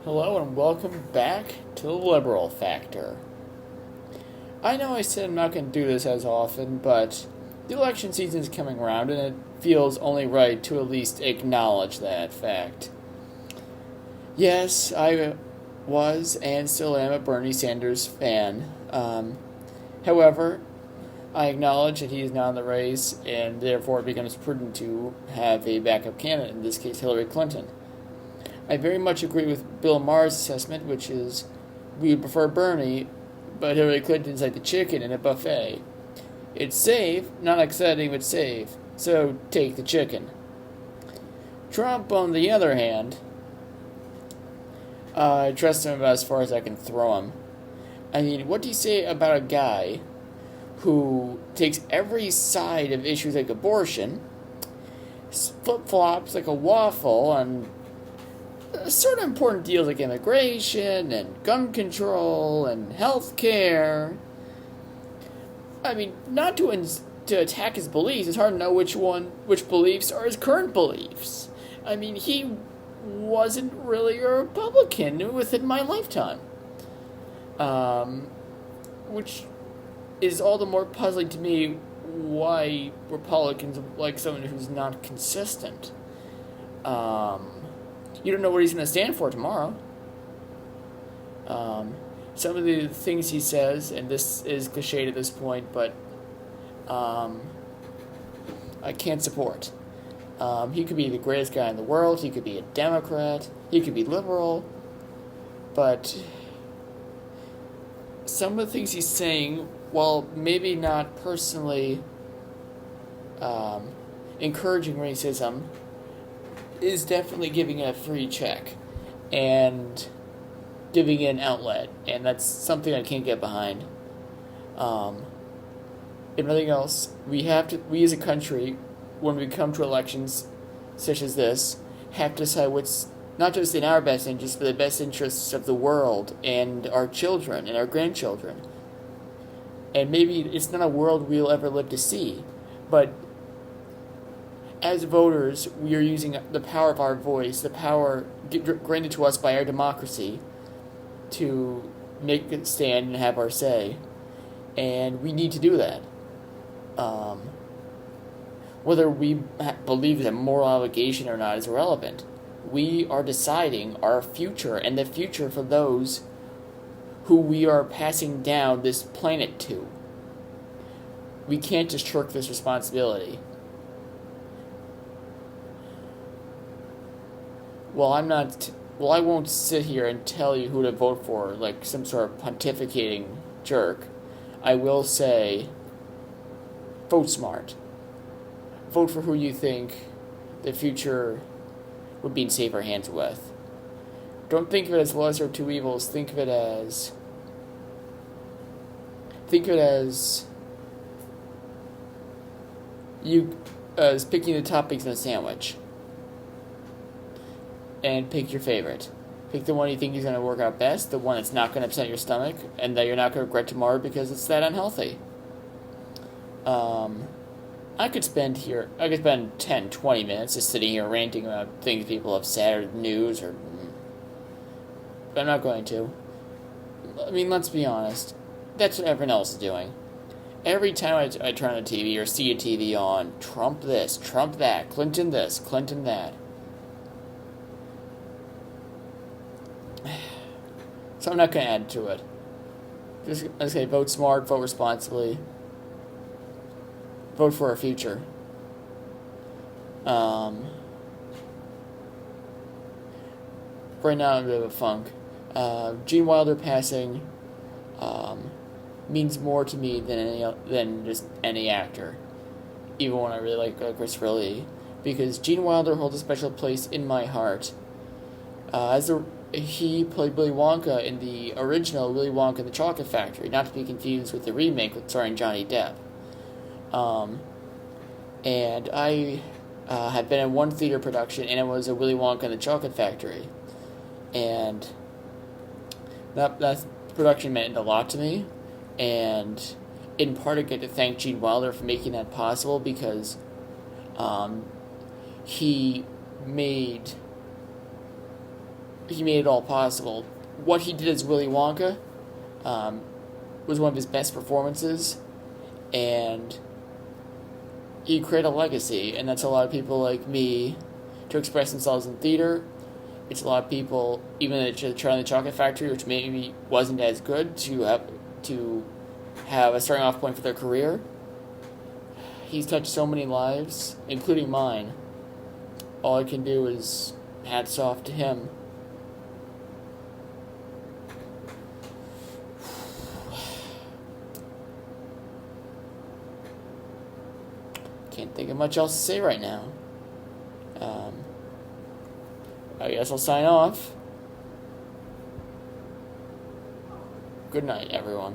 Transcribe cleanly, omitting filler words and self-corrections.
Hello and welcome back to the Liberal Factor. I know I said I'm not going to do this as often, but the election season is coming around and it feels only right to at least acknowledge that fact. Yes, I was and still am a Bernie Sanders fan. However, I acknowledge that he is not in the race and therefore it becomes prudent to have a backup candidate, in this case Hillary Clinton. I very much agree with Bill Maher's assessment, which is we would prefer Bernie, but Hillary Clinton's like the chicken in a buffet. It's safe, not exciting, but safe. So take the chicken. Trump, on the other hand, I trust him about as far as I can throw him. I mean, what do you say about a guy who takes every side of issues like abortion, flip flops like a waffle on sort of important deals like immigration and gun control and health care? I mean, not to attack his beliefs. It's hard to know which beliefs are his current beliefs. I mean, he wasn't really a Republican within my lifetime, which is all the more puzzling to me. Why Republicans like someone who's not consistent? You don't know what he's going to stand for tomorrow. Some of the things he says, and this is cliched at this point, but I can't support. He could be the greatest guy in the world. He could be a Democrat. He could be liberal. But some of the things he's saying, while maybe not personally encouraging racism, is definitely giving it a free check and giving it an outlet, and that's something I can't get behind. If nothing else, we as a country, when we come to elections such as this, have to decide what's not just in our best interest, but the best interests of the world and our children and our grandchildren. And maybe it's not a world we'll ever live to see, but as voters, we are using the power of our voice, the power granted to us by our democracy, to make a stand and have our say. And we need to do that. Whether we believe it's a moral obligation or not is irrelevant. We are deciding our future and the future for those who we are passing down this planet to. We can't just shirk this responsibility. I won't sit here and tell you who to vote for like some sort of pontificating jerk. I will say, vote smart. Vote for who you think the future would be in safer hands with. Don't think of it as lesser of two evils. Think of it as you as picking the toppings in a sandwich. And pick your favorite. Pick the one you think is going to work out best, the one that's not going to upset your stomach, and that you're not going to regret tomorrow because it's that unhealthy. I could spend 10, 20 minutes just sitting here ranting about things people have said or news, but I'm not going to. I mean, let's be honest. That's what everyone else is doing. Every time I turn on the TV or see a TV on, Trump this, Trump that, Clinton this, Clinton that. So I'm not going to add to it. Just I say vote smart, vote responsibly, vote for our future. Right now I'm in a bit of a funk. Gene Wilder passing means more to me than just any actor, even when I really like Christopher Lee, because Gene Wilder holds a special place in my heart. He played Willy Wonka in the original Willy Wonka and the Chocolate Factory, not to be confused with the remake starring Johnny Depp. And I had been in one theater production, and it was a Willy Wonka and the Chocolate Factory. And that production meant a lot to me, and in part I get to thank Gene Wilder for making that possible, because he made he made it all possible. What he did as Willy Wonka was one of his best performances, and he created a legacy, and that's a lot of people like me to express themselves in theater. It's a lot of people, even at Charlie and the Chocolate Factory, which maybe wasn't as good, to have a starting off point for their career. He's touched so many lives, including mine. All I can do is hats off to him. Can't think of much else to say right now. I guess I'll sign off. Good night, everyone.